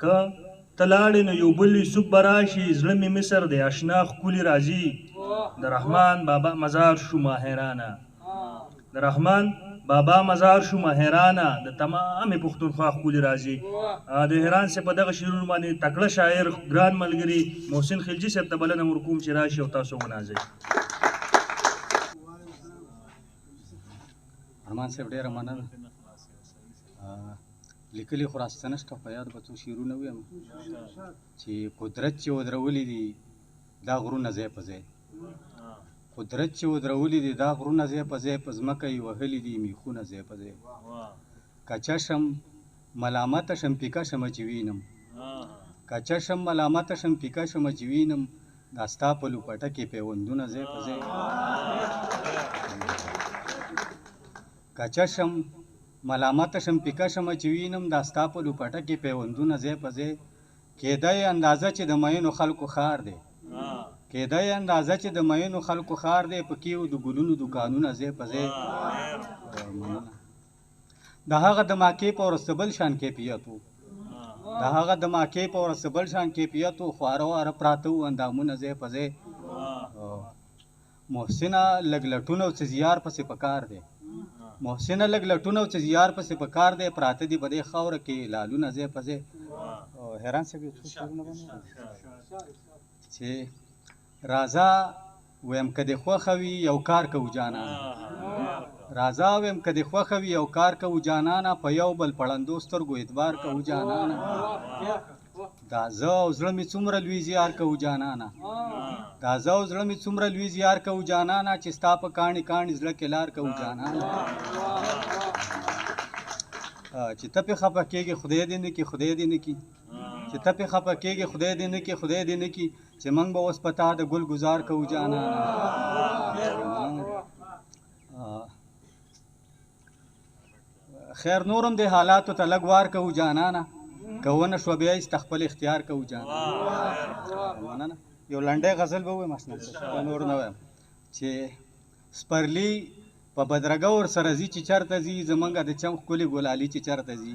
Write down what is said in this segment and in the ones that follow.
که ته لاړې نو یو بل یوسف به راشي زړه مې مصر دی اشنا ښکلي راځي د رحمان بابا مزار شو ماهرانه د رحمان بابا مزار شو ماهرانه د تمامې پښتونخوا ښکلي راځي د هران صاحب په دغه شعرونو باندې تکړه شاعر ګران ملګري محسن خلجي صاحب ته بلنه ورکوم چې راشي او تاسو ونازئ ارمان صاحب ډېره مننه لیکلي خو راسته نشته په یاد به څو شعرونه ویم چې قدرت چې ودرولي دي دا غرونه ځای په ځای قدرت چې ودرولي دي دا غرونه ځای په ځای په ځمکه یې وهلي دي میخونه ځای په ځای که شم ملامته شم پیکه شمه چې وینم که شم ملامته شم پیکه شمه چې وینم دا ستا په لوپټه کې پیوندونه ځای په ځای که شم ملامته شم پیکه شمه چې وینم دا ستا په لوپټه کې پیوندونه ځای په ځای کېدای اندازه چې د مینو خلکو ښار دی کېدای اندازه چې د مینو خلکو ښار دی پکې و د ګلونو دوکانونه ځای په ځای د هغه د ماکې په ورستبل شان کیفیت و د هغه د ماکې په ورستبل شان کیفیت و خواره واره پراته و اندامونه ځای په ځای محسنه لږ لټون او څه زیار پسې پکار دی محسنه لږ لټون او څه زیار پسې پکار دی پراته دي په دې خاوره کې لالونه ځای په ځای حیران صاحب یو څو شعرونه چې راځه ویم که دې خوښه وي یو کار کوو جانانه راځه ویم که دې خوښه وي یو کار کوو جانانه په یو بل پړندو سترګو اعتبار کوو جانانه دا زه او زړه مې څومره لوی زیار کوو جانانه دا زه او زړه مې څومره لوی زیار کوو جانانه چې ستا په کاڼي کاڼي زړه کې لار کوو جانانه چې ته پې خفه کېږې خدای دې نه کړي خدای دې نه کړي چې ته پې خفه کېږې خدای دې نه کړي خدای دې نه کړي چې موږ به اوس په تا د ګل ګزار کوو جانانه خیر نورم دې حالاتو ته لږ وار کوو جانانه که ونه شوه بیا ایسته خپل اختیار کوو جانانه یو لنډی غزل به ووایم اسنه نور نه وایم چې سپرلی په بدرګه ورسره ځي چې چېرته ځي زمونږ د چم ښکلې ګلالي چې چېرته ځي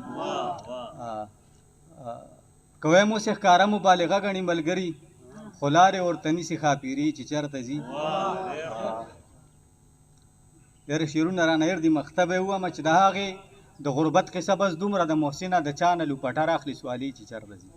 که وایم اوس یې ښکاره مبالغه ګڼي ملګري خو لارې ورته نیسي ښاپیري چې چېرته ځي ډېره شعرونه رانه هېر دي مخته به یې ووایم چې د هغې د غربت قصه بس دومره د محسنه د چا نه لوپټه راخلي سوالي چې چېرته ځي